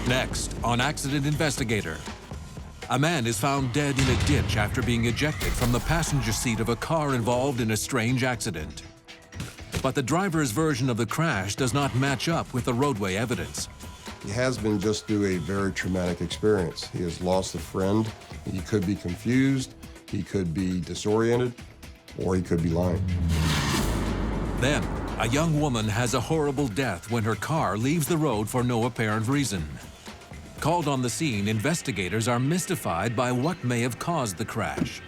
Next, on Accident Investigator, a man is found dead in a ditch after being ejected from the passenger seat of a car involved in a strange accident. But the driver's version of the crash does not match up with the roadway evidence. He has been just through a very traumatic experience. He has lost a friend. He could be confused, he could be disoriented, or he could be lying. Then, a young woman has a horrible death when her car leaves the road for no apparent reason. Called on the scene, investigators are mystified by what may have caused the crash.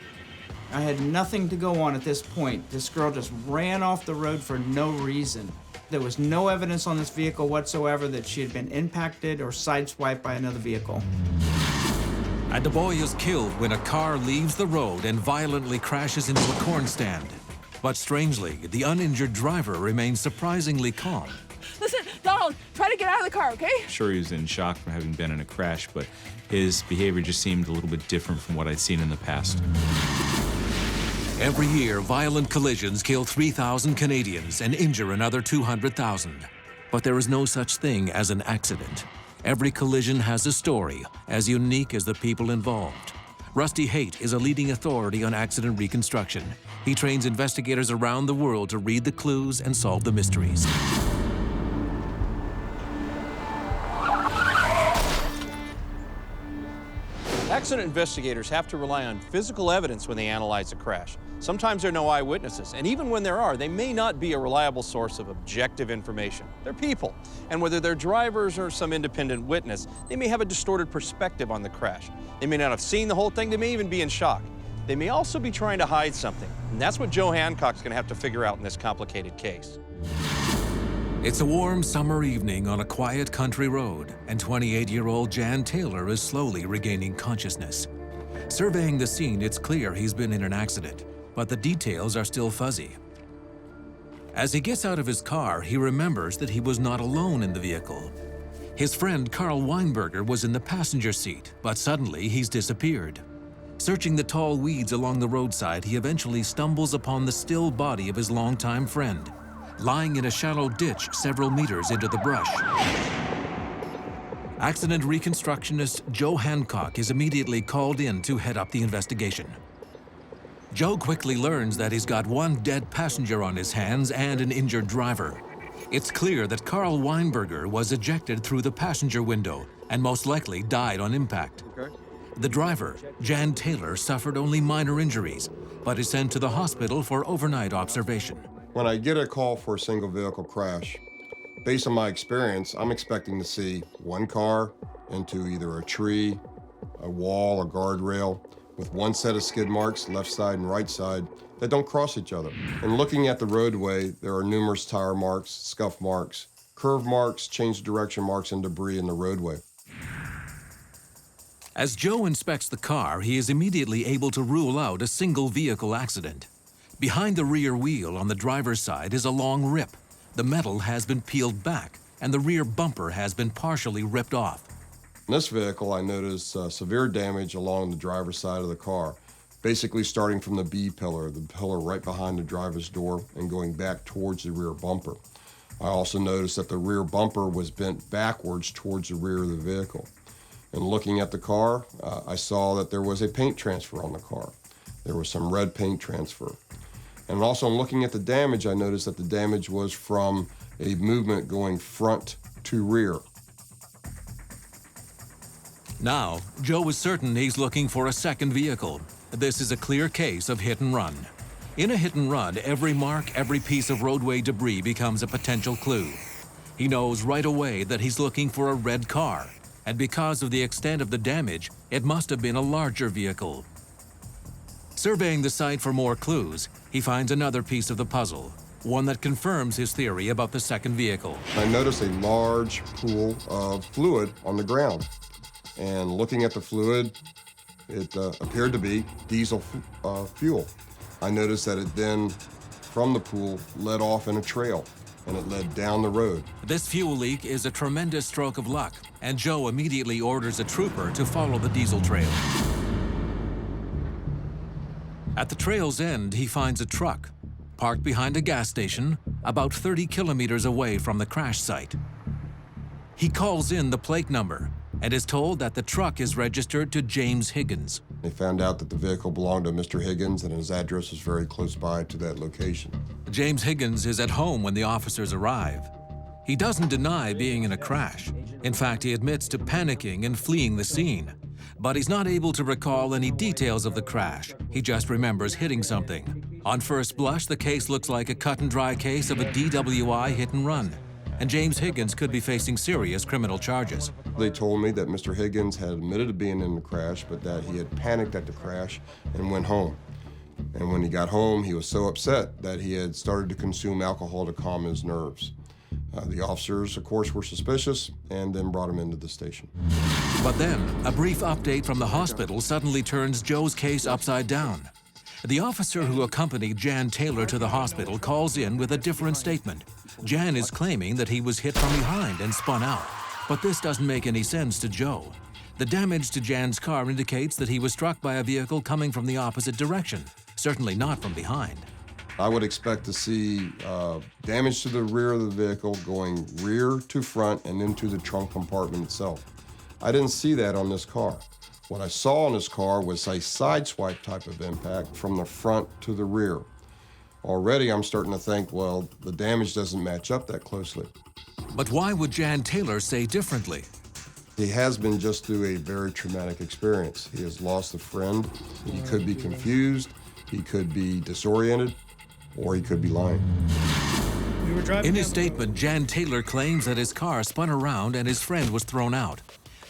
I had nothing to go on at this point. This girl just ran off the road for no reason. There was no evidence on this vehicle whatsoever that she had been impacted or sideswiped by another vehicle. And the boy is killed when a car leaves the road and violently crashes into a corn stand. But strangely, the uninjured driver remains surprisingly calm. Listen, Donald, try to get out of the car, okay? Sure, he was in shock from having been in a crash, but his behavior just seemed a little bit different from what I'd seen in the past. Every year, violent collisions kill 3,000 Canadians and injure another 200,000. But there is no such thing as an accident. Every collision has a story, as unique as the people involved. Rusty Haight is a leading authority on accident reconstruction. He trains investigators around the world to read the clues and solve the mysteries. Accident investigators have to rely on physical evidence when they analyze a crash. Sometimes there are no eyewitnesses, and even when there are, they may not be a reliable source of objective information. They're people, and whether they're drivers or some independent witness, they may have a distorted perspective on the crash. They may not have seen the whole thing, they may even be in shock. They may also be trying to hide something, and that's what Joe Hancock's going to have to figure out in this complicated case. It's a warm summer evening on a quiet country road, and 28-year-old Jan Taylor is slowly regaining consciousness. Surveying the scene, it's clear he's been in an accident, but the details are still fuzzy. As he gets out of his car, he remembers that he was not alone in the vehicle. His friend Carl Weinberger was in the passenger seat, but suddenly he's disappeared. Searching the tall weeds along the roadside, he eventually stumbles upon the still body of his longtime friend, lying in a shallow ditch several meters into the brush. Accident reconstructionist Joe Hancock is immediately called in to head up the investigation. Joe quickly learns that he's got one dead passenger on his hands and an injured driver. It's clear that Carl Weinberger was ejected through the passenger window and most likely died on impact. Okay. The driver, Jan Taylor, suffered only minor injuries, but is sent to the hospital for overnight observation. When I get a call for a single vehicle crash, based on my experience, I'm expecting to see one car into either a tree, a wall, a guardrail, with one set of skid marks, left side and right side, that don't cross each other. And looking at the roadway, there are numerous tire marks, scuff marks, curve marks, change direction marks, and debris in the roadway. As Joe inspects the car, he is immediately able to rule out a single vehicle accident. Behind the rear wheel on the driver's side is a long rip. The metal has been peeled back, and the rear bumper has been partially ripped off. In this vehicle, I noticed severe damage along the driver's side of the car, basically starting from the B pillar, the pillar right behind the driver's door, and going back towards the rear bumper. I also noticed that the rear bumper was bent backwards towards the rear of the vehicle. And looking at the car, I saw that there was a paint transfer on the car. There was some red paint transfer. And also in looking at the damage, I noticed that the damage was from a movement going front to rear. Now, Joe is certain he's looking for a second vehicle. This is a clear case of hit and run. In a hit and run, every mark, every piece of roadway debris becomes a potential clue. He knows right away that he's looking for a red car, and because of the extent of the damage, it must have been a larger vehicle. Surveying the site for more clues, he finds another piece of the puzzle, one that confirms his theory about the second vehicle. I noticed a large pool of fluid on the ground. And looking at the fluid, it appeared to be diesel fuel. I noticed that it then, from the pool, led off in a trail. and it led down the road. This fuel leak is a tremendous stroke of luck, and Joe immediately orders a trooper to follow the diesel trail. At the trail's end, he finds a truck parked behind a gas station about 30 kilometers away from the crash site. He calls in the plate number and is told that the truck is registered to James Higgins. They found out that the vehicle belonged to Mr. Higgins and his address was very close by to that location. James Higgins is at home when the officers arrive. He doesn't deny being in a crash. In fact, he admits to panicking and fleeing the scene. But he's not able to recall any details of the crash. He just remembers hitting something. On first blush, the case looks like a cut-and-dry case of a DWI hit-and-run, and James Higgins could be facing serious criminal charges. They told me that Mr. Higgins had admitted to being in the crash, but that he had panicked at the crash and went home. And when he got home, he was so upset that he had started to consume alcohol to calm his nerves. The officers, of course, were suspicious and then brought him into the station. But then, a brief update from the hospital suddenly turns Joe's case upside down. The officer who accompanied Jan Taylor to the hospital calls in with a different statement. Jan is claiming that he was hit from behind and spun out. But this doesn't make any sense to Joe. The damage to Jan's car indicates that he was struck by a vehicle coming from the opposite direction, certainly not from behind. I would expect to see damage to the rear of the vehicle going rear to front and into the trunk compartment itself. I didn't see that on this car. What I saw on this car was a sideswipe type of impact from the front to the rear. Already I'm starting to think, well, the damage doesn't match up that closely. But why would Jan Taylor say differently? He has been just through a very traumatic experience. He has lost a friend. He could be confused, he could be disoriented, or he could be lying. In his statement, Jan Taylor claims that his car spun around and his friend was thrown out.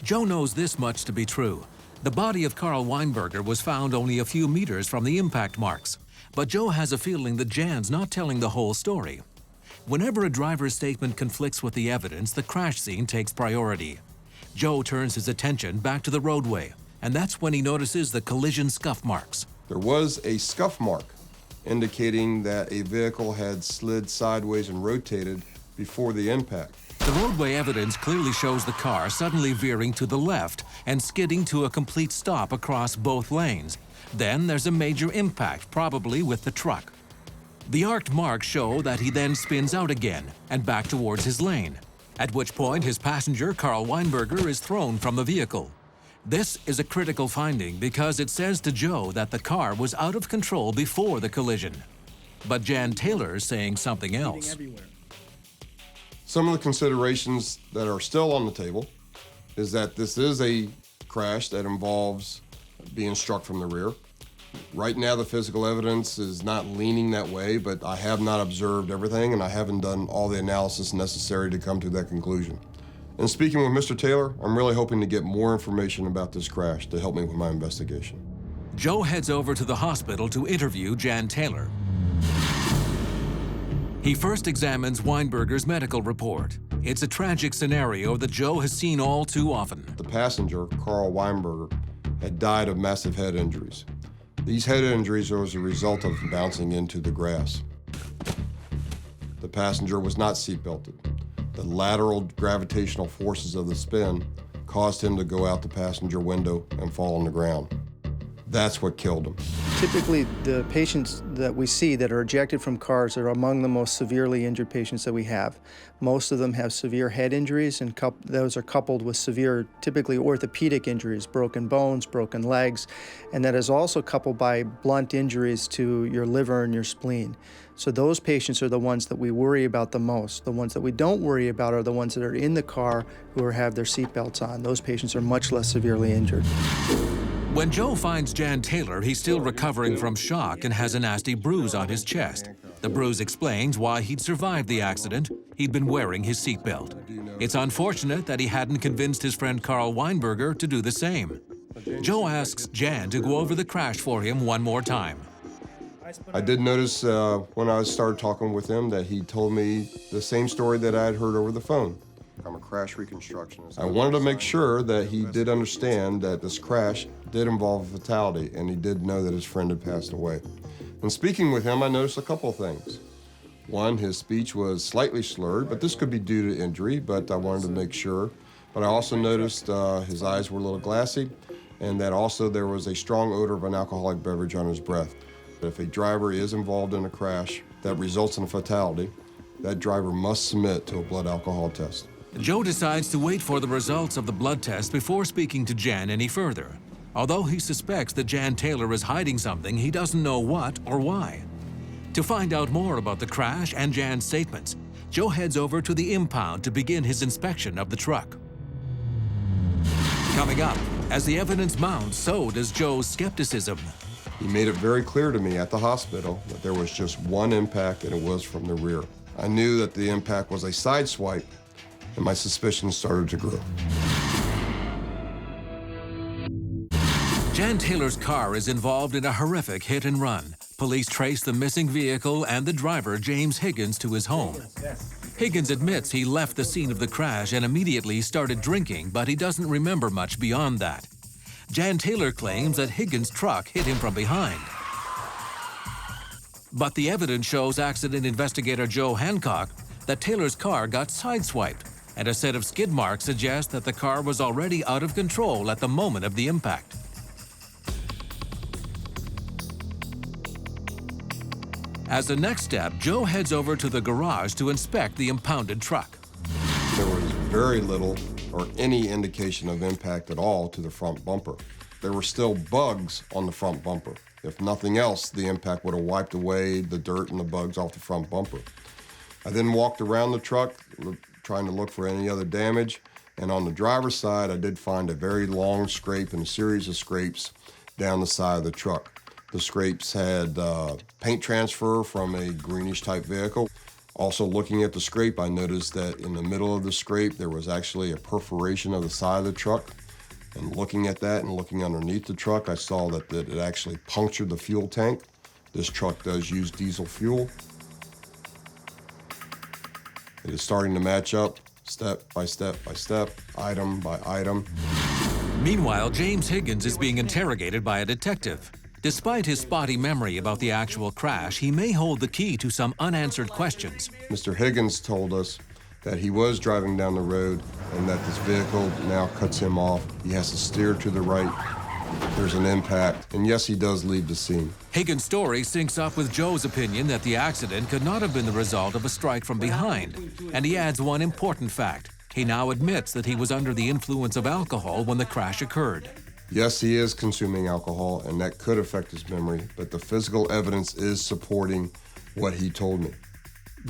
Joe knows this much to be true. The body of Carl Weinberger was found only a few meters from the impact marks. But Joe has a feeling that Jan's not telling the whole story. Whenever a driver's statement conflicts with the evidence, the crash scene takes priority. Joe turns his attention back to the roadway, and that's when he notices the collision scuff marks. There was a scuff mark indicating that a vehicle had slid sideways and rotated before the impact. The roadway evidence clearly shows the car suddenly veering to the left and skidding to a complete stop across both lanes. Then there's a major impact, probably with the truck. The arced marks show that he then spins out again and back towards his lane, at which point his passenger, Carl Weinberger, is thrown from the vehicle. This is a critical finding because it says to Joe that the car was out of control before the collision. But Jan Taylor's saying something else. Some of the considerations that are still on the table is that this is a crash that involves being struck from the rear. Right now, the physical evidence is not leaning that way, but I have not observed everything, and I haven't done all the analysis necessary to come to that conclusion. And speaking with Mr. Taylor, I'm really hoping to get more information about this crash to help me with my investigation. Joe heads over to the hospital to interview Jan Taylor. He first examines Weinberger's medical report. It's a tragic scenario that Joe has seen all too often. The passenger, Carl Weinberger, had died of massive head injuries. These head injuries were as a result of bouncing into the grass. The passenger was not seatbelted. The lateral gravitational forces of the spin caused him to go out the passenger window and fall on the ground. That's what killed him. Typically, the patients that we see that are ejected from cars are among the most severely injured patients that we have. Most of them have severe head injuries, and those are coupled with severe, typically orthopedic injuries, broken bones, broken legs, and that is also coupled by blunt injuries to your liver and your spleen. So those patients are the ones that we worry about the most. The ones that we don't worry about are the ones that are in the car who have their seatbelts on. Those patients are much less severely injured. When Joe finds Jan Taylor, he's still recovering from shock and has a nasty bruise on his chest. The bruise explains why he'd survived the accident. He'd been wearing his seatbelt. It's unfortunate that he hadn't convinced his friend Carl Weinberger to do the same. Joe asks Jan to go over the crash for him one more time. I did notice when I started talking with him that he told me the same story that I had heard over the phone. I'm a crash reconstructionist. I wanted to make sure that he did understand that this crash did involve a fatality, and he did know that his friend had passed away. And speaking with him, I noticed a couple of things. One, his speech was slightly slurred, but this could be due to injury, but I wanted to make sure. But I also noticed his eyes were a little glassy, and that also there was a strong odor of an alcoholic beverage on his breath. If a driver is involved in a crash that results in a fatality, that driver must submit to a blood alcohol test. Joe decides to wait for the results of the blood test before speaking to Jan any further. Although he suspects that Jan Taylor is hiding something, he doesn't know what or why. To find out more about the crash and Jan's statements, Joe heads over to the impound to begin his inspection of the truck. Coming up, as the evidence mounts, so does Joe's skepticism. He made it very clear to me at the hospital that there was just one impact, and it was from the rear. I knew that the impact was a side swipe, and my suspicions started to grow. Jan Taylor's car is involved in a horrific hit and run. Police trace the missing vehicle and the driver, James Higgins, to his home. Higgins admits he left the scene of the crash and immediately started drinking, but he doesn't remember much beyond that. Jan Taylor claims that Higgins' truck hit him from behind. But the evidence shows accident investigator Joe Hancock that Taylor's car got sideswiped, and a set of skid marks suggests that the car was already out of control at the moment of the impact. As the next step, Joe heads over to the garage to inspect the impounded truck. There was very little or any indication of impact at all to the front bumper. There were still bugs on the front bumper. If nothing else, the impact would have wiped away the dirt and the bugs off the front bumper. I then walked around the truck, trying to look for any other damage, and on the driver's side, I did find a very long scrape and a series of scrapes down the side of the truck. The scrapes had paint transfer from a greenish type vehicle. Also looking at the scrape, I noticed that in the middle of the scrape, there was actually a perforation of the side of the truck. And looking at that and looking underneath the truck, I saw that it actually punctured the fuel tank. This truck does use diesel fuel. It is starting to match up step by step by step, item by item. Meanwhile, James Higgins is being interrogated by a detective. Despite his spotty memory about the actual crash, he may hold the key to some unanswered questions. Mr. Higgins told us that he was driving down the road and that this vehicle now cuts him off. He has to steer to the right. There's an impact, and yes, he does leave the scene. Higgins' story syncs up with Joe's opinion that the accident could not have been the result of a strike from behind. And he adds one important fact. He now admits that he was under the influence of alcohol when the crash occurred. Yes, he is consuming alcohol, and that could affect his memory, but the physical evidence is supporting what he told me.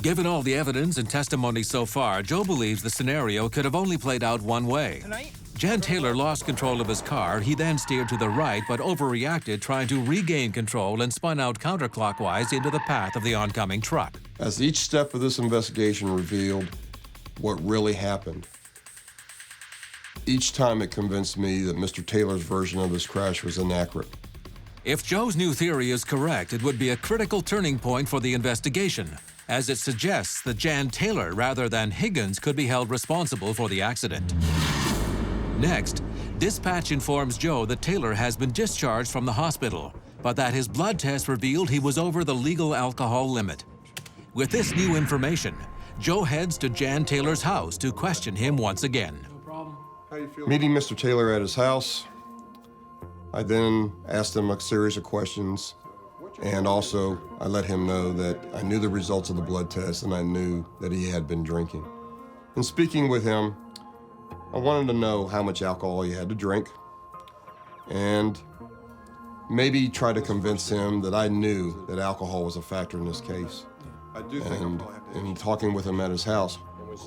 Given all the evidence and testimony so far, Joe believes the scenario could have only played out one way. Jan Taylor lost control of his car. He then steered to the right, but overreacted, trying to regain control and spun out counterclockwise into the path of the oncoming truck. As each step of this investigation revealed what really happened, each time it convinced me that Mr. Taylor's version of this crash was inaccurate. If Joe's new theory is correct, it would be a critical turning point for the investigation, as it suggests that Jan Taylor, rather than Higgins, could be held responsible for the accident. Next, dispatch informs Joe that Taylor has been discharged from the hospital, but that his blood test revealed he was over the legal alcohol limit. With this new information, Joe heads to Jan Taylor's house to question him once again. Meeting Mr. Taylor at his house, I then asked him a series of questions, and also I let him know that I knew the results of the blood test and I knew that he had been drinking. In speaking with him, I wanted to know how much alcohol he had to drink and maybe try to convince him that I knew that alcohol was a factor in this case. And in talking with him at his house,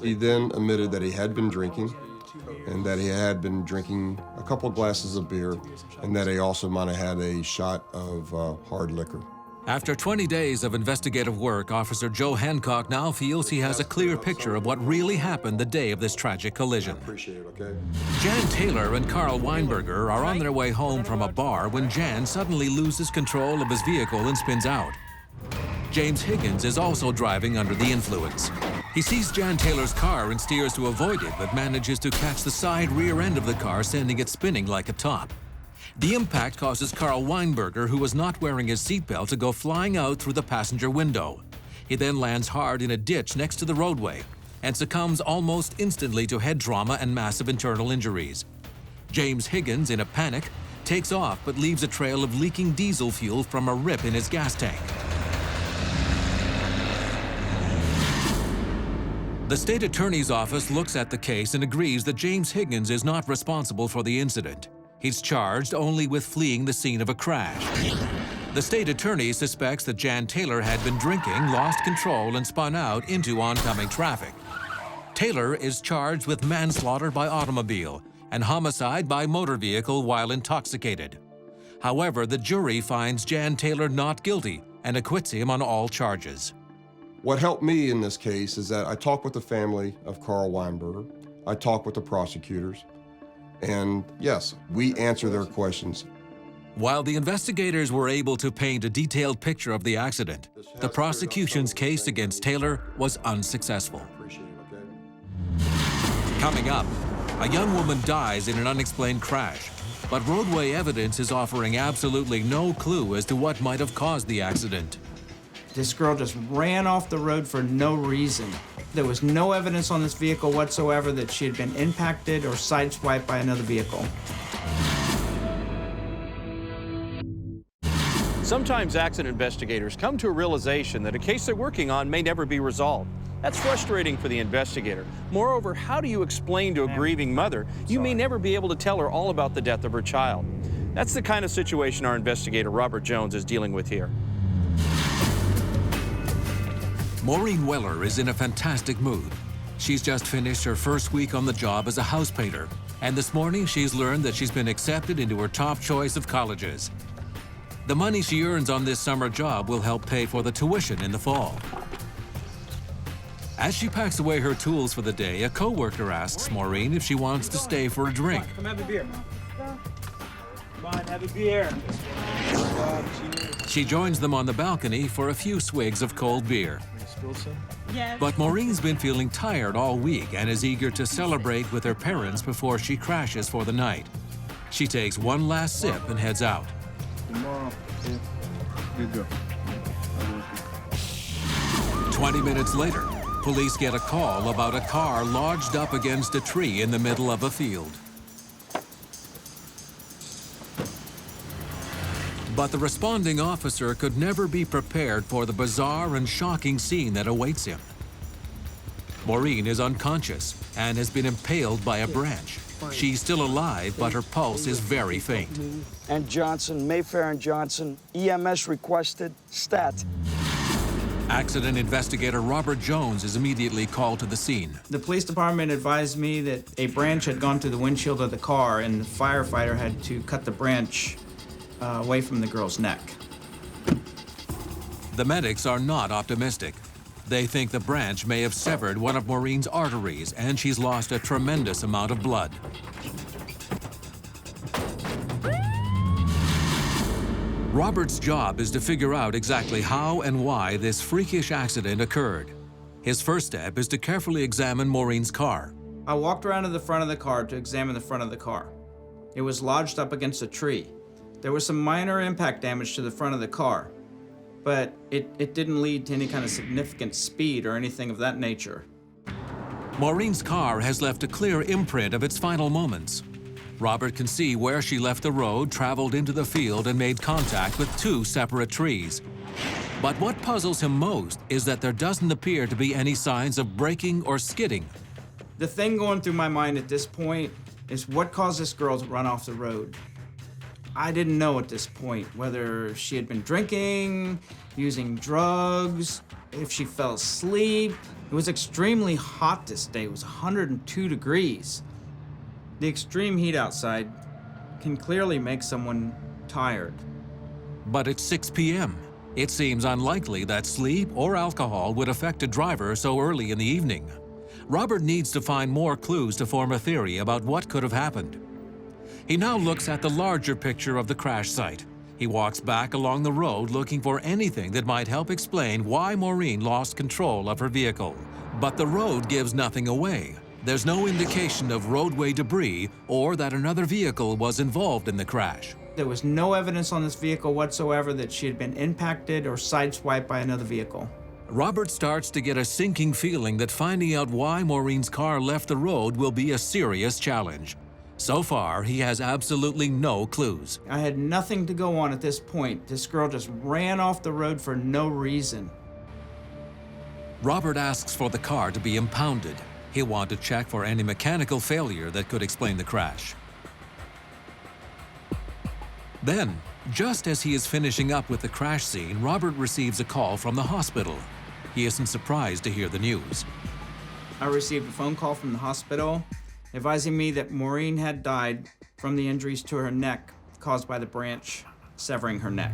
he then admitted that he had been drinking and that he had been drinking a couple of glasses of beer and that he also might have had a shot of hard liquor. After 20 days of investigative work, Officer Joe Hancock now feels he has a clear picture of what really happened the day of this tragic collision. Appreciate it, okay? Jan Taylor and Carl Weinberger are on their way home from a bar when Jan suddenly loses control of his vehicle and spins out. James Higgins is also driving under the influence. He sees Jan Taylor's car and steers to avoid it, but manages to catch the side rear end of the car, sending it spinning like a top. The impact causes Carl Weinberger, who was not wearing his seatbelt, to go flying out through the passenger window. He then lands hard in a ditch next to the roadway and succumbs almost instantly to head trauma and massive internal injuries. James Higgins, in a panic, takes off but leaves a trail of leaking diesel fuel from a rip in his gas tank. The state attorney's office looks at the case and agrees that James Higgins is not responsible for the incident. He's charged only with fleeing the scene of a crash. The state attorney suspects that Jan Taylor had been drinking, lost control, and spun out into oncoming traffic. Taylor is charged with manslaughter by automobile and homicide by motor vehicle while intoxicated. However, the jury finds Jan Taylor not guilty and acquits him on all charges. What helped me in this case is that I talked with the family of Carl Weinberger. I talked with the prosecutors. And yes, we answer their questions. While the investigators were able to paint a detailed picture of the accident, the prosecution's case against Taylor was unsuccessful. Coming up, a young woman dies in an unexplained crash, but roadway evidence is offering absolutely no clue as to what might have caused the accident. This girl just ran off the road for no reason. There was no evidence on this vehicle whatsoever that she had been impacted or sideswiped by another vehicle. Sometimes accident investigators come to a realization that a case they're working on may never be resolved. That's frustrating for the investigator. Moreover, how do you explain to a grieving mother you may never be able to tell her all about the death of her child? That's the kind of situation our investigator, Robert Jones, is dealing with here. Maureen Weller is in a fantastic mood. She's just finished her first week on the job as a house painter, and this morning she's learned that she's been accepted into her top choice of colleges. The money she earns on this summer job will help pay for the tuition in the fall. As she packs away her tools for the day, a coworker asks Maureen if she wants to stay for a drink. Come have a beer. Come on, have a beer. She joins them on the balcony for a few swigs of cold beer. Yes. But Maureen's been feeling tired all week and is eager to celebrate with her parents before she crashes for the night. She takes one last sip and heads out. Tomorrow, you go. 20 minutes later, police get a call about a car lodged up against a tree in the middle of a field. But the responding officer could never be prepared for the bizarre and shocking scene that awaits him. Maureen is unconscious and has been impaled by a branch. She's still alive, but her pulse is very faint. And Johnson, Mayfair and Johnson, EMS requested, stat. Accident investigator Robert Jones is immediately called to the scene. The police department advised me that a branch had gone through the windshield of the car and the firefighter had to cut the branch away from the girl's neck. The medics are not optimistic. They think the branch may have severed one of Maureen's arteries and she's lost a tremendous amount of blood. Robert's job is to figure out exactly how and why this freakish accident occurred. His first step is to carefully examine Maureen's car. I walked around to the front of the car to examine the front of the car. It was lodged up against a tree. There was some minor impact damage to the front of the car, but it didn't lead to any kind of significant speed or anything of that nature. Maureen's car has left a clear imprint of its final moments. Robert can see where she left the road, traveled into the field, and made contact with two separate trees. But what puzzles him most is that there doesn't appear to be any signs of braking or skidding. The thing going through my mind at this point is what caused this girl to run off the road. I didn't know at this point whether she had been drinking, using drugs, if she fell asleep. It was extremely hot this day. It was 102 degrees. The extreme heat outside can clearly make someone tired. But it's 6 p.m. It seems unlikely that sleep or alcohol would affect a driver so early in the evening. Robert needs to find more clues to form a theory about what could have happened. He now looks at the larger picture of the crash site. He walks back along the road looking for anything that might help explain why Maureen lost control of her vehicle. But the road gives nothing away. There's no indication of roadway debris or that another vehicle was involved in the crash. There was no evidence on this vehicle whatsoever that she had been impacted or sideswiped by another vehicle. Robert starts to get a sinking feeling that finding out why Maureen's car left the road will be a serious challenge. So far, he has absolutely no clues. I had nothing to go on at this point. This girl just ran off the road for no reason. Robert asks for the car to be impounded. He'll want to check for any mechanical failure that could explain the crash. Then, just as he is finishing up with the crash scene, Robert receives a call from the hospital. He isn't surprised to hear the news. I received a phone call from the hospital advising me that Maureen had died from the injuries to her neck caused by the branch severing her neck.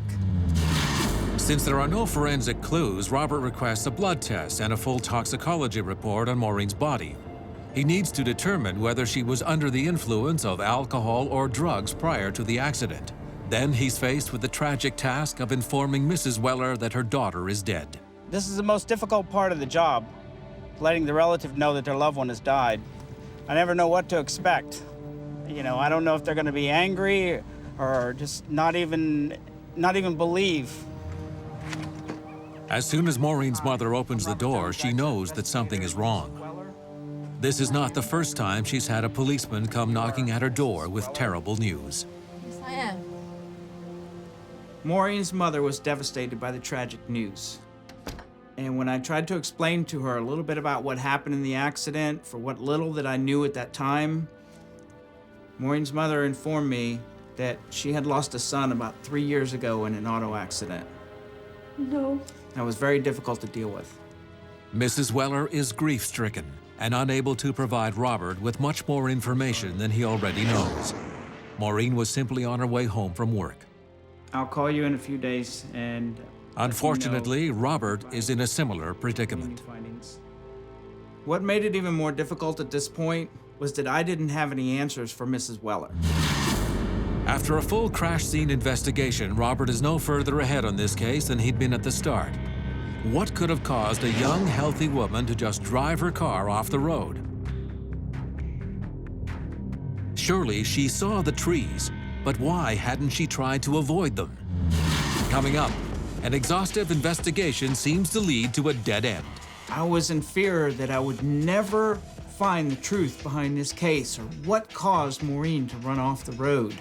Since there are no forensic clues, Robert requests a blood test and a full toxicology report on Maureen's body. He needs to determine whether she was under the influence of alcohol or drugs prior to the accident. Then he's faced with the tragic task of informing Mrs. Weller that her daughter is dead. This is the most difficult part of the job, letting the relative know that their loved one has died. I never know what to expect. You know, I don't know if they're going to be angry or just not even believe. As soon as Maureen's mother opens the door, she knows that something is wrong. This is not the first time she's had a policeman come knocking at her door with terrible news. Yes, I am. Maureen's mother was devastated by the tragic news. And when I tried to explain to her a little bit about what happened in the accident, for what little that I knew at that time, Maureen's mother informed me that she had lost a son about 3 years ago in an auto accident. No. That was very difficult to deal with. Mrs. Weller is grief-stricken and unable to provide Robert with much more information than he already knows. Maureen was simply on her way home from work. I'll call you in a few days and... Unfortunately, Robert is in a similar predicament. What made it even more difficult at this point was that I didn't have any answers for Mrs. Weller. After a full crash scene investigation, Robert is no further ahead on this case than he'd been at the start. What could have caused a young, healthy woman to just drive her car off the road? Surely she saw the trees, but why hadn't she tried to avoid them? Coming up, an exhaustive investigation seems to lead to a dead end. I was in fear that I would never find the truth behind this case or what caused Maureen to run off the road.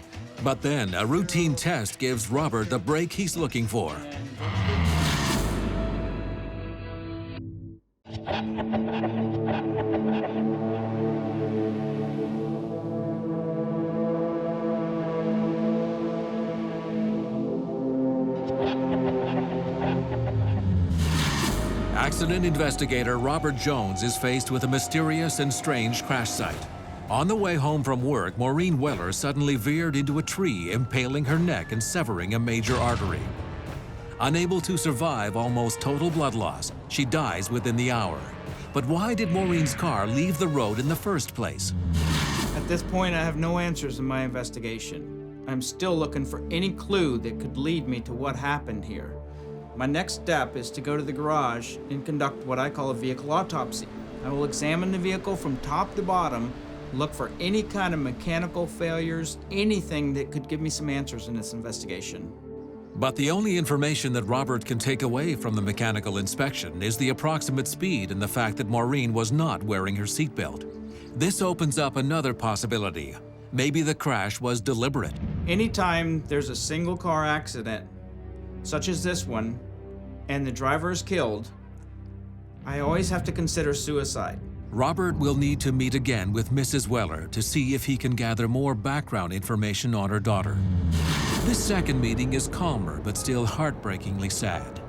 But then a routine test gives Robert the break he's looking for. Accident investigator Robert Jones is faced with a mysterious and strange crash site. On the way home from work, Maureen Weller suddenly veered into a tree, impaling her neck and severing a major artery. Unable to survive almost total blood loss, she dies within the hour. But why did Maureen's car leave the road in the first place? At this point, I have no answers in my investigation. I'm still looking for any clue that could lead me to what happened here. My next step is to go to the garage and conduct what I call a vehicle autopsy. I will examine the vehicle from top to bottom, look for any kind of mechanical failures, anything that could give me some answers in this investigation. But the only information that Robert can take away from the mechanical inspection is the approximate speed and the fact that Maureen was not wearing her seatbelt. This opens up another possibility. Maybe the crash was deliberate. Anytime there's a single car accident, such as this one, and the driver is killed, I always have to consider suicide. Robert will need to meet again with Mrs. Weller to see if he can gather more background information on her daughter. This second meeting is calmer but still heartbreakingly sad.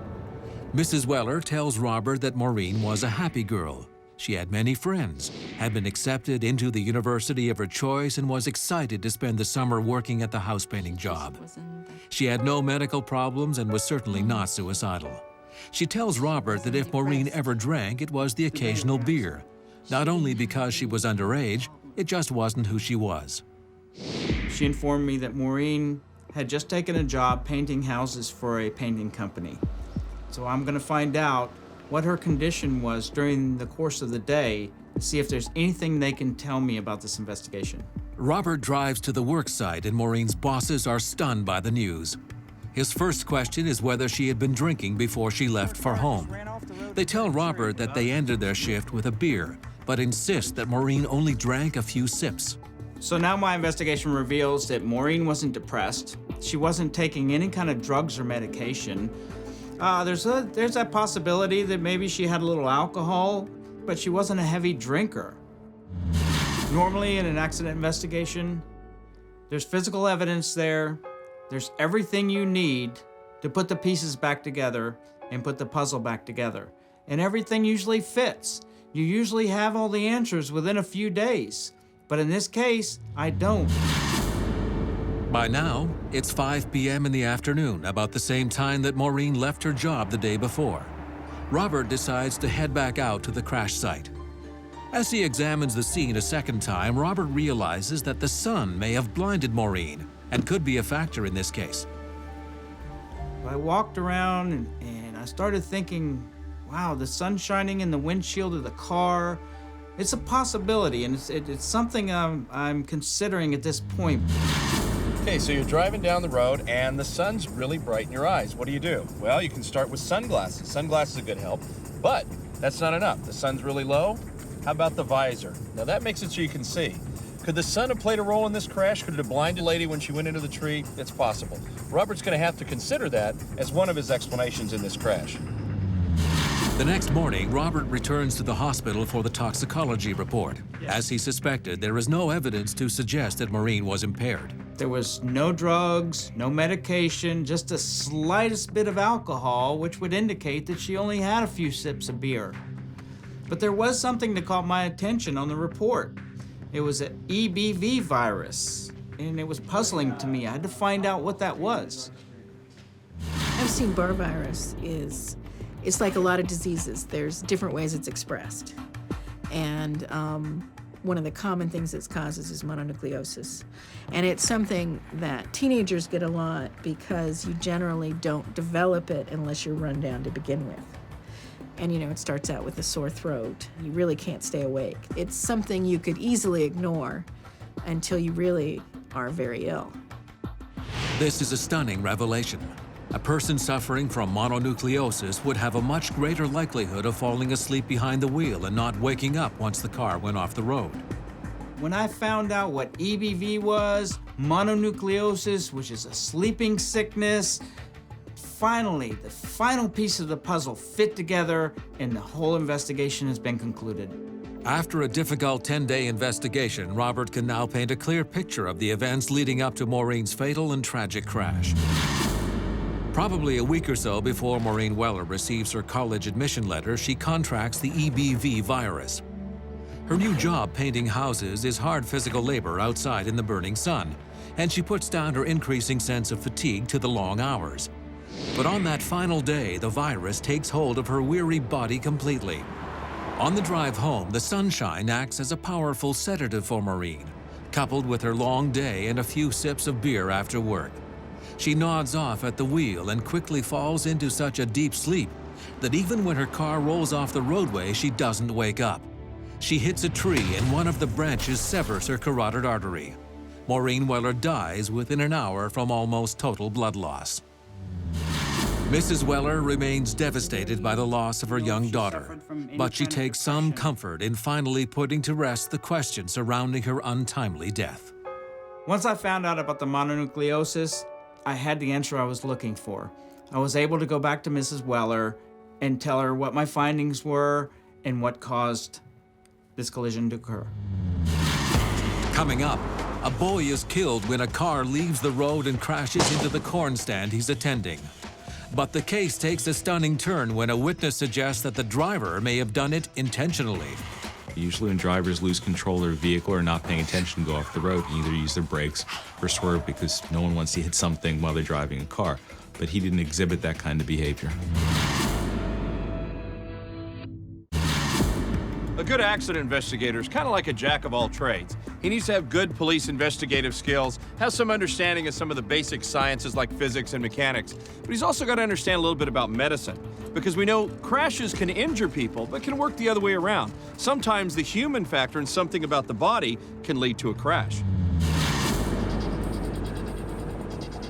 Mrs. Weller tells Robert that Maureen was a happy girl. She had many friends, had been accepted into the university of her choice, and was excited to spend the summer working at the house painting job. She had no medical problems and was certainly not suicidal. She tells Robert that if Maureen ever drank, it was the occasional beer. Not only because she was underage, it just wasn't who she was. She informed me that Maureen had just taken a job painting houses for a painting company. So I'm going to find out what her condition was during the course of the day to see if there's anything they can tell me about this investigation. Robert drives to the work site and Maureen's bosses are stunned by the news. His first question is whether she had been drinking before she left for home. They tell Robert that they ended their shift with a beer, but insist that Maureen only drank a few sips. So now my investigation reveals that Maureen wasn't depressed. She wasn't taking any kind of drugs or medication. There's that possibility that maybe she had a little alcohol, but she wasn't a heavy drinker. Normally in an accident investigation, there's physical evidence there. There's everything you need to put the pieces back together and put the puzzle back together. And everything usually fits. You usually have all the answers within a few days. But in this case, I don't. By now, it's 5 p.m. in the afternoon, about the same time that Maureen left her job the day before. Robert decides to head back out to the crash site. As he examines the scene a second time, Robert realizes that the sun may have blinded Maureen and could be a factor in this case. I walked around and I started thinking, wow, the sun shining in the windshield of the car. It's a possibility, and it's something I'm considering at this point. Okay, so you're driving down the road and the sun's really bright in your eyes. What do? Well, you can start with sunglasses. Sunglasses are a good help, but that's not enough. The sun's really low. How about the visor? Now that makes it so you can see. Could the sun have played a role in this crash? Could it have blinded a lady when she went into the tree? It's possible. Robert's going to have to consider that as one of his explanations in this crash. The next morning, Robert returns to the hospital for the toxicology report. As he suspected, there is no evidence to suggest that Maureen was impaired. There was no drugs, no medication, just the slightest bit of alcohol, which would indicate that she only had a few sips of beer. But there was something that caught my attention on the report. It was an EBV virus, and it was puzzling to me. I had to find out what that was. Epstein-Barr virus it's like a lot of diseases. There's different ways it's expressed. And one of the common things it causes is mononucleosis. And it's something that teenagers get a lot because you generally don't develop it unless you're run down to begin with. And it starts out with a sore throat. You really can't stay awake. It's something you could easily ignore until you really are very ill. This is a stunning revelation. A person suffering from mononucleosis would have a much greater likelihood of falling asleep behind the wheel and not waking up once the car went off the road. When I found out what EBV was, mononucleosis, which is a sleeping sickness, finally, the final piece of the puzzle fit together and the whole investigation has been concluded. After a difficult 10-day investigation, Robert can now paint a clear picture of the events leading up to Maureen's fatal and tragic crash. Probably a week or so before Maureen Weller receives her college admission letter, she contracts the EBV virus. Her new job painting houses is hard physical labor outside in the burning sun, and she puts down her increasing sense of fatigue to the long hours. But on that final day, the virus takes hold of her weary body completely. On the drive home, the sunshine acts as a powerful sedative for Maureen, coupled with her long day and a few sips of beer after work. She nods off at the wheel and quickly falls into such a deep sleep that even when her car rolls off the roadway, she doesn't wake up. She hits a tree and one of the branches severs her carotid artery. Maureen Weller dies within an hour from almost total blood loss. Mrs. Weller remains devastated by the loss of her young daughter, but she takes some comfort in finally putting to rest the question surrounding her untimely death. Once I found out about the mononucleosis, I had the answer I was looking for. I was able to go back to Mrs. Weller and tell her what my findings were and what caused this collision to occur. Coming up, a boy is killed when a car leaves the road and crashes into the corn stand he's attending. But the case takes a stunning turn when a witness suggests that the driver may have done it intentionally. Usually when drivers lose control of their vehicle or not paying attention, go off the road, and either use their brakes or swerve because no one wants to hit something while they're driving a car. But he didn't exhibit that kind of behavior. A good accident investigator is kind of like a jack of all trades. He needs to have good police investigative skills, have some understanding of some of the basic sciences like physics and mechanics, but he's also got to understand a little bit about medicine, because we know crashes can injure people, but can work the other way around. Sometimes the human factor and something about the body can lead to a crash.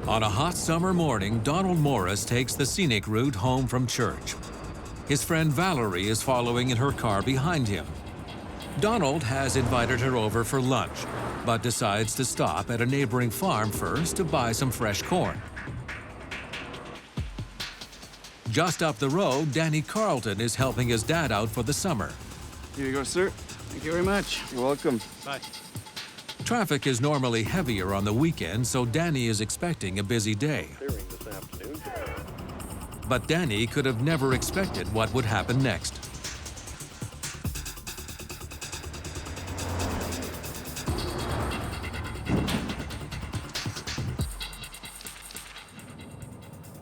On a hot summer morning, Donald Morris takes the scenic route home from church. His friend Valerie is following in her car behind him. Donald has invited her over for lunch, but decides to stop at a neighboring farm first to buy some fresh corn. Just up the road, Danny Carlton is helping his dad out for the summer. Here you go, sir. Thank you very much. You're welcome. Bye. Traffic is normally heavier on the weekend, so Danny is expecting a busy day. But Danny could have never expected what would happen next.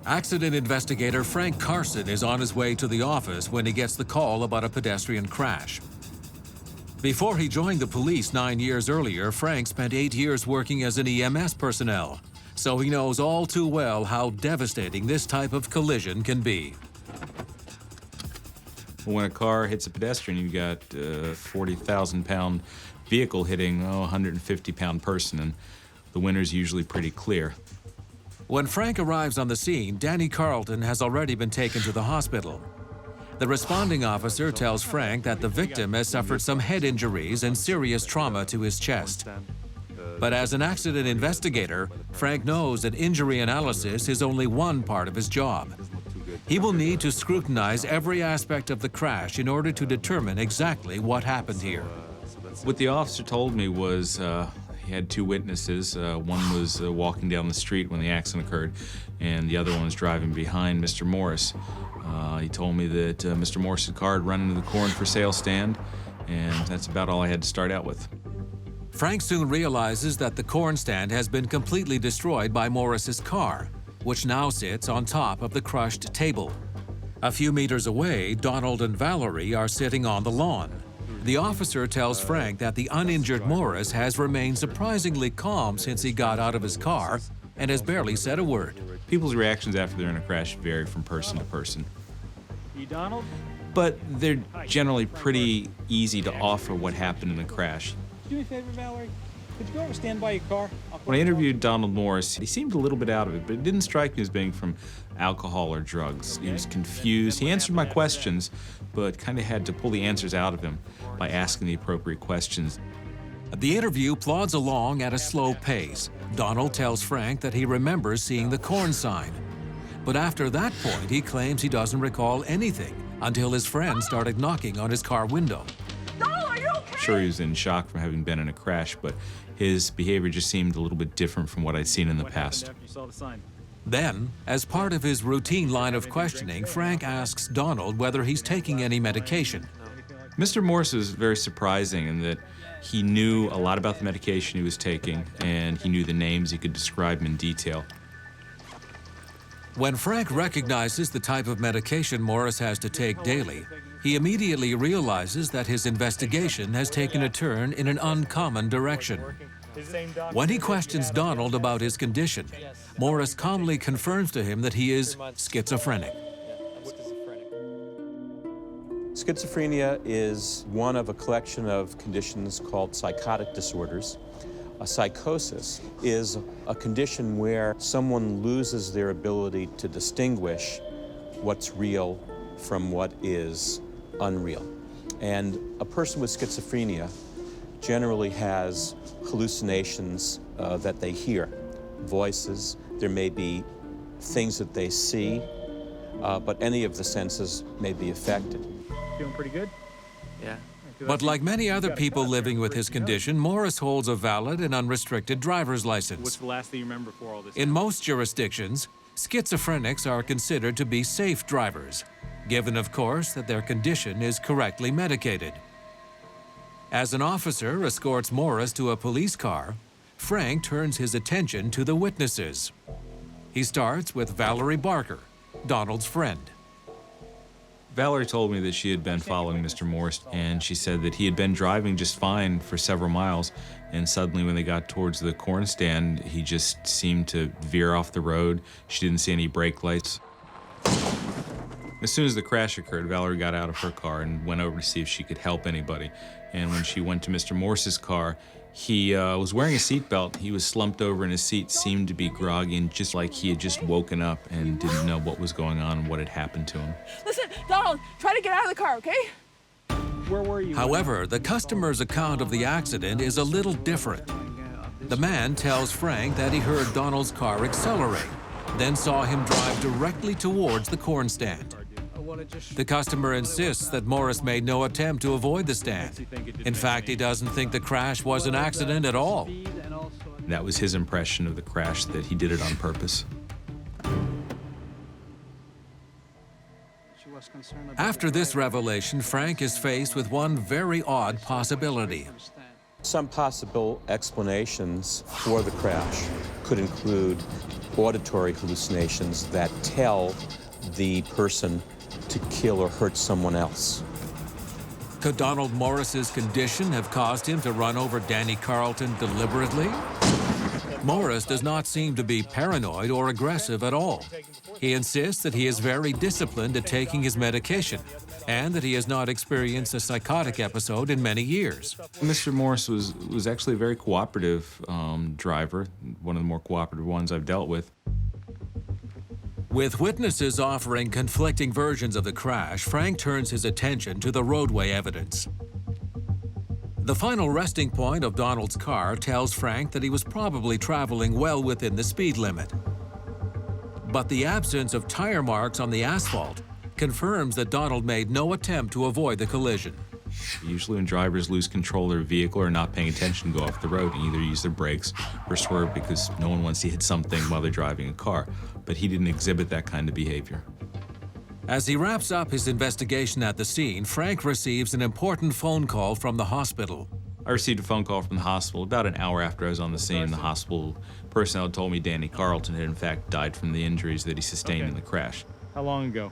Accident investigator Frank Carson is on his way to the office when he gets the call about a pedestrian crash. Before he joined the police 9 years earlier, Frank spent 8 years working as an EMS personnel, so he knows all too well how devastating this type of collision can be. When a car hits a pedestrian, you've got a 40,000-pound vehicle hitting a 150-pound person, and the winner's usually pretty clear. When Frank arrives on the scene, Danny Carlton has already been taken to the hospital. The responding officer tells Frank that the victim has suffered some head injuries and serious trauma to his chest. But as an accident investigator, Frank knows that injury analysis is only one part of his job. He will need to scrutinize every aspect of the crash in order to determine exactly what happened here. What the officer told me was he had two witnesses. One was walking down the street when the accident occurred, and the other one was driving behind Mr. Morris. He told me that Mr. Morris's car had run into the corn for sale stand, and that's about all I had to start out with. Frank soon realizes that the corn stand has been completely destroyed by Morris's car, which now sits on top of the crushed table. A few meters away, Donald and Valerie are sitting on the lawn. The officer tells Frank that the uninjured Morris has remained surprisingly calm since he got out of his car and has barely said a word. People's reactions after they're in a crash vary from person to person. You Donald? But they're generally pretty easy to offer what happened in the crash. Do me a favor, Valerie. Could you go over and stand by your car? When I interviewed Donald Morris, he seemed a little bit out of it, but it didn't strike me as being from alcohol or drugs. He was confused. He answered my questions, but kind of had to pull the answers out of him by asking the appropriate questions. The interview plods along at a slow pace. Donald tells Frank that he remembers seeing the corn sign. But after that point, he claims he doesn't recall anything until his friend started knocking on his car window. I'm sure he was in shock from having been in a crash, but his behavior just seemed a little bit different from what I'd seen in the past. Then, as part of his routine line of questioning, Frank asks Donald whether he's taking any medication. Mr. Morris was very surprising in that he knew a lot about the medication he was taking, and he knew the names. He could describe them in detail. When Frank recognizes the type of medication Morris has to take daily, he immediately realizes that his investigation has taken a turn in an uncommon direction. When he questions Donald about his condition, Morris calmly confirms to him that he is schizophrenic. Schizophrenia is one of a collection of conditions called psychotic disorders. A psychosis is a condition where someone loses their ability to distinguish what's real from what is unreal. And a person with schizophrenia generally has hallucinations that they hear, voices. There may be things that they see, but any of the senses may be affected. Feeling pretty good? Yeah. But like many other people living with his condition, Morris holds a valid and unrestricted driver's license. What's the last thing you remember before all this? In most jurisdictions, schizophrenics are considered to be safe drivers, given, of course, that their condition is correctly medicated. As an officer escorts Morris to a police car, Frank turns his attention to the witnesses. He starts with Valerie Barker, Donald's friend. Valerie told me that she had been following Mr. Morris, and she said that he had been driving just fine for several miles, and suddenly when they got towards the corn stand, he just seemed to veer off the road. She didn't see any brake lights. As soon as the crash occurred, Valerie got out of her car and went over to see if she could help anybody. And when she went to Mr. Morris's car, He was wearing a seatbelt. He was slumped over in his seat, seemed to be groggy, and just like he had just woken up and didn't know what was going on and what had happened to him. Listen, Donald, try to get out of the car, okay? Where were you? However, the customer's account of the accident is a little different. The man tells Frank that he heard Donald's car accelerate, then saw him drive directly towards the corn stand. The customer insists that Morris made no attempt to avoid the stand. In fact, he doesn't think the crash was an accident at all. That was his impression of the crash, that he did it on purpose. After this revelation, Frank is faced with one very odd possibility. Some possible explanations for the crash could include auditory hallucinations that tell the person to kill or hurt someone else. Could Donald Morris's condition have caused him to run over Danny Carlton deliberately? Morris does not seem to be paranoid or aggressive at all. He insists that he is very disciplined at taking his medication and that he has not experienced a psychotic episode in many years. Mr. Morris was actually a very cooperative driver, one of the more cooperative ones I've dealt with. With witnesses offering conflicting versions of the crash, Frank turns his attention to the roadway evidence. The final resting point of Donald's car tells Frank that he was probably traveling well within the speed limit. But the absence of tire marks on the asphalt confirms that Donald made no attempt to avoid the collision. Usually when drivers lose control of their vehicle or are not paying attention, go off the road and either use their brakes or swerve because no one wants to hit something while they're driving a car. But he didn't exhibit that kind of behavior. As he wraps up his investigation at the scene, Frank receives an important phone call from the hospital. I received a phone call from the hospital about an hour after I was on the scene. The hospital personnel told me Danny Carlton had in fact died from the injuries that he sustained in the crash. How long ago?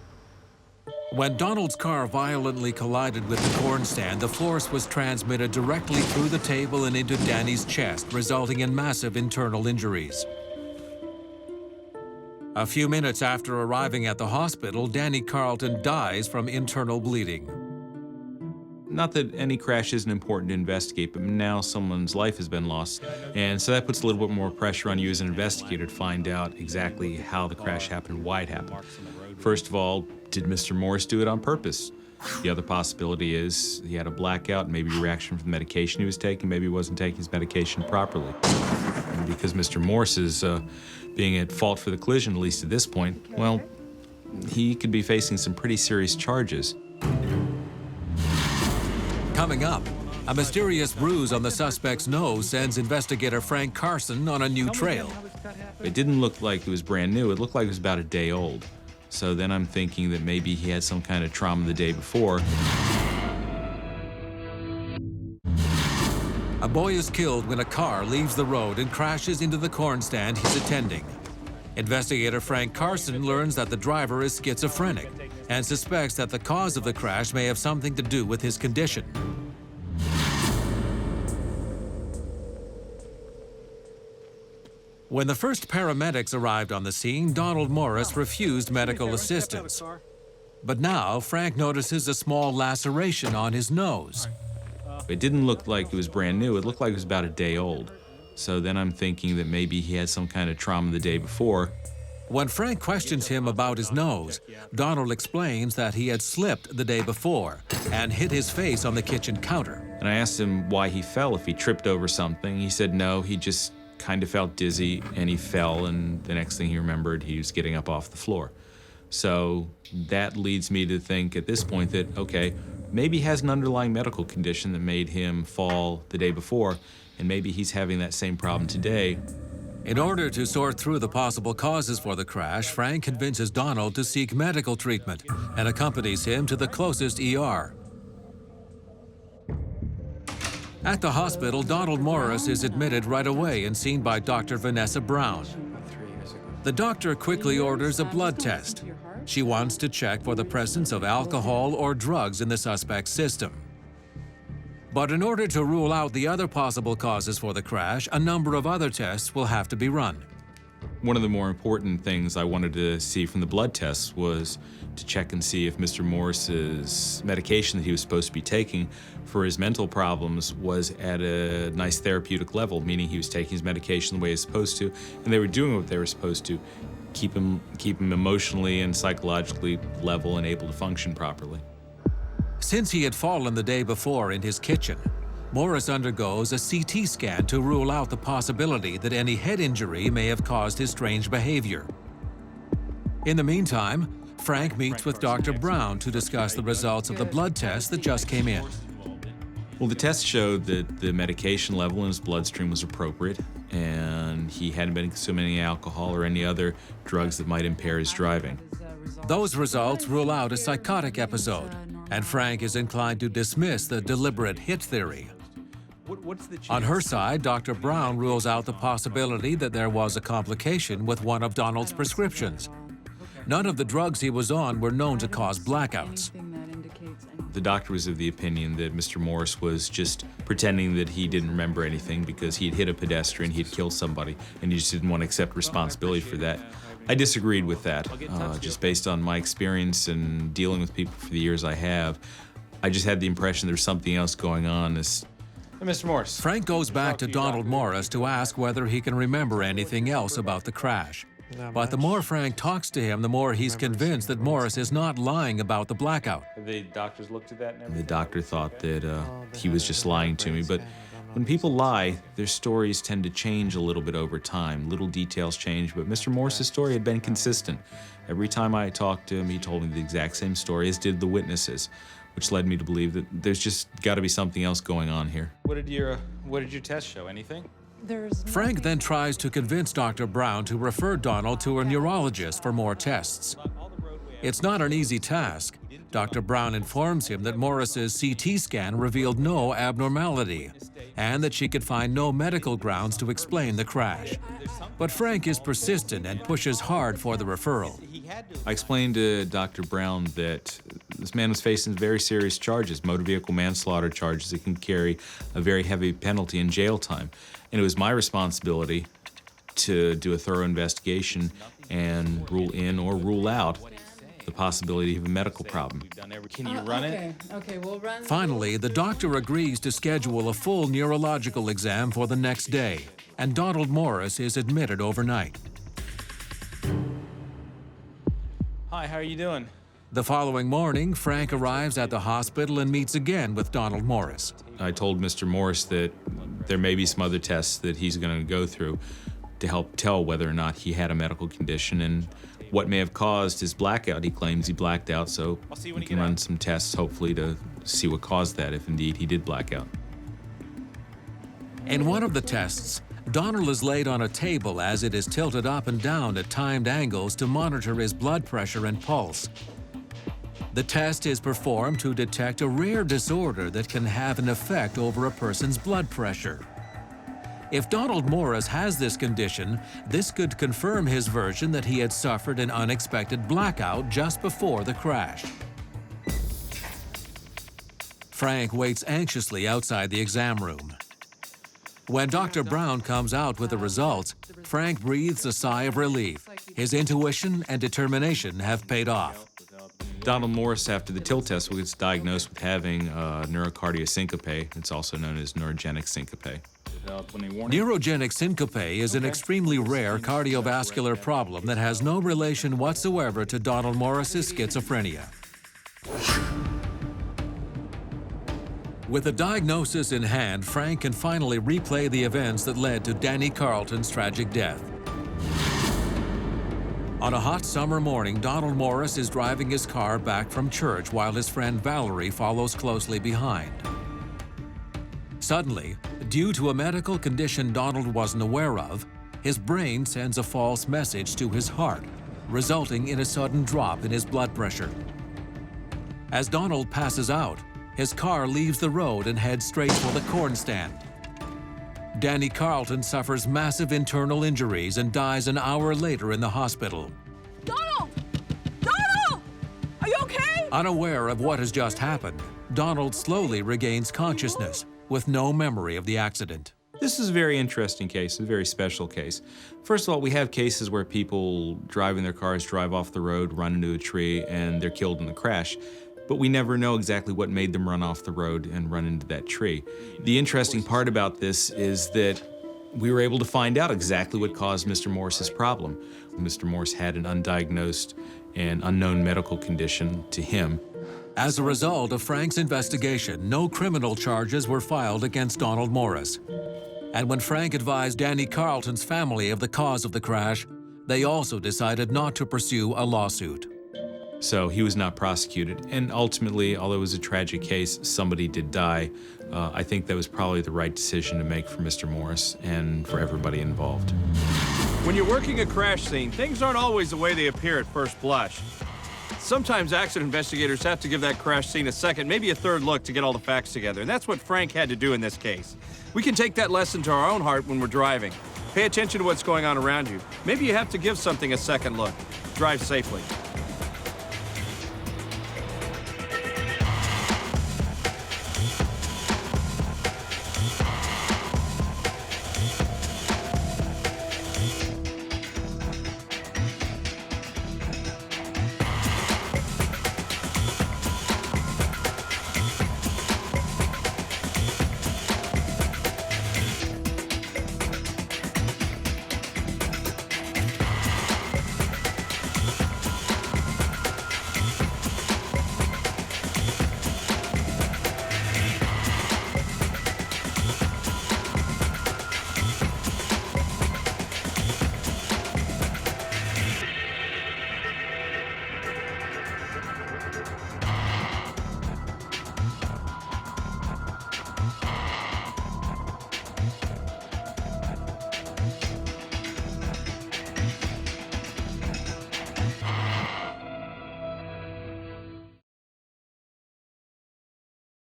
When Donald's car violently collided with the corn stand, the force was transmitted directly through the table and into Danny's chest, resulting in massive internal injuries. A few minutes after arriving at the hospital, Danny Carlton dies from internal bleeding. Not that any crash isn't important to investigate, but now someone's life has been lost. And so that puts a little bit more pressure on you as an investigator to find out exactly how the crash happened, why it happened. First of all, did Mr. Morris do it on purpose? The other possibility is he had a blackout, maybe a reaction from the medication he was taking, maybe he wasn't taking his medication properly. And because Mr. Morris is being at fault for the collision, at least at this point, well, he could be facing some pretty serious charges. Coming up, a mysterious bruise on the suspect's nose sends investigator Frank Carson on a new trail. It didn't look like it was brand new. It looked like it was about a day old. So then I'm thinking that maybe he had some kind of trauma the day before. A boy is killed when a car leaves the road and crashes into the corn stand he's attending. Investigator Frank Carson learns that the driver is schizophrenic and suspects that the cause of the crash may have something to do with his condition. When the first paramedics arrived on the scene, Donald Morris refused medical assistance. But now, Frank notices a small laceration on his nose. It didn't look like it was brand new. It looked like it was about a day old. So then I'm thinking that maybe he had some kind of trauma the day before. When Frank questions him about his nose, Donald explains that he had slipped the day before and hit his face on the kitchen counter. And I asked him why he fell, if he tripped over something. He said no, he just kind of felt dizzy and he fell, and the next thing he remembered, he was getting up off the floor. So that leads me to think at this point that, okay, maybe he has an underlying medical condition that made him fall the day before, and maybe he's having that same problem today. In order to sort through the possible causes for the crash, Frank convinces Donald to seek medical treatment and accompanies him to the closest ER. At the hospital, Donald Morris is admitted right away and seen by Dr. Vanessa Brown. The doctor quickly orders a blood test. She wants to check for the presence of alcohol or drugs in the suspect's system. But in order to rule out the other possible causes for the crash, a number of other tests will have to be run. One of the more important things I wanted to see from the blood tests was to check and see if Mr. Morris's medication that he was supposed to be taking for his mental problems was at a nice therapeutic level, meaning he was taking his medication the way he's supposed to, and they were doing what they were supposed to, keep him emotionally and psychologically level and able to function properly. Since he had fallen the day before in his kitchen, Morris undergoes a CT scan to rule out the possibility that any head injury may have caused his strange behavior. In the meantime, Frank meets with Dr. Brown to discuss the results of the blood test that just came in. Well, the test showed that the medication level in his bloodstream was appropriate, and he hadn't been consuming any alcohol or any other drugs that might impair his driving. Those results rule out a psychotic episode, and Frank is inclined to dismiss the deliberate hit theory. On her side, Dr. Brown rules out the possibility that there was a complication with one of Donald's prescriptions. None of the drugs he was on were known to cause blackouts. The doctor was of the opinion that Mr. Morris was just pretending that he didn't remember anything because he had hit a pedestrian, he had killed somebody, and he just didn't want to accept responsibility for that. I disagreed with that, just based on my experience and dealing with people for the years I have. I just had the impression there's something else going on. Mr. Morris. Frank goes back to Donald Morris to ask whether he can remember anything else about the crash. But the more Frank talks to him, the more he's convinced that Morris is not lying about the blackout. Have the doctors looked at that and everything? The doctor thought that he was just lying to me, but when people lie, their stories tend to change a little bit over time. Little details change, but Mr. Morris's story had been consistent. Every time I talked to him, he told me the exact same story, as did the witnesses, which led me to believe that there's just got to be something else going on here. What did your test show? Anything? Frank then tries to convince Dr. Brown to refer Donald to a neurologist for more tests. It's not an easy task. Dr. Brown informs him that Morris's CT scan revealed no abnormality and that she could find no medical grounds to explain the crash. But Frank is persistent and pushes hard for the referral. I explained to Dr. Brown that this man was facing very serious charges, motor vehicle manslaughter charges that can carry a very heavy penalty in jail time. And it was my responsibility to do a thorough investigation and rule in or rule out the possibility of a medical problem. Can you run it? Okay, we'll run. Finally, the doctor agrees to schedule a full neurological exam for the next day, and Donald Morris is admitted overnight. Hi, how are you doing? The following morning, Frank arrives at the hospital and meets again with Donald Morris. I told Mr. Morris that there may be some other tests that he's going to go through to help tell whether or not he had a medical condition and what may have caused his blackout. He claims he blacked out, so we can run some tests, hopefully, to see what caused that, if indeed he did black out. In one of the tests, Donald is laid on a table as it is tilted up and down at timed angles to monitor his blood pressure and pulse. The test is performed to detect a rare disorder that can have an effect over a person's blood pressure. If Donald Morris has this condition, this could confirm his version that he had suffered an unexpected blackout just before the crash. Frank waits anxiously outside the exam room. When Dr. Brown comes out with the results, Frank breathes a sigh of relief. His intuition and determination have paid off. Donald Morris, after the TIL test, was diagnosed with having neurocardiac syncope. It's also known as neurogenic syncope. Neurogenic syncope is an extremely rare cardiovascular problem that has no relation whatsoever to Donald Morris's schizophrenia. With the diagnosis in hand, Frank can finally replay the events that led to Danny Carlton's tragic death. On a hot summer morning, Donald Morris is driving his car back from church while his friend Valerie follows closely behind. Suddenly, due to a medical condition Donald wasn't aware of, his brain sends a false message to his heart, resulting in a sudden drop in his blood pressure. As Donald passes out, his car leaves the road and heads straight for the corn stand. Danny Carlton suffers massive internal injuries and dies an hour later in the hospital. Donald! Donald! Are you okay? Unaware of what has just happened, Donald slowly regains consciousness with no memory of the accident. This is a very interesting case, a very special case. First of all, we have cases where people driving their cars drive off the road, run into a tree, and they're killed in the crash. But we never know exactly what made them run off the road and run into that tree. The interesting part about this is that we were able to find out exactly what caused Mr. Morse's problem. Mr. Morse had an undiagnosed and unknown medical condition to him. As a result of Frank's investigation, no criminal charges were filed against Donald Morris. And when Frank advised Danny Carlton's family of the cause of the crash, they also decided not to pursue a lawsuit. So he was not prosecuted. And ultimately, although it was a tragic case, somebody did die. I think that was probably the right decision to make for Mr. Morris and for everybody involved. When you're working a crash scene, things aren't always the way they appear at first blush. Sometimes accident investigators have to give that crash scene a second, maybe a third look to get all the facts together, and that's what Frank had to do in this case. We can take that lesson to our own heart when we're driving. Pay attention to what's going on around you. Maybe you have to give something a second look. Drive safely.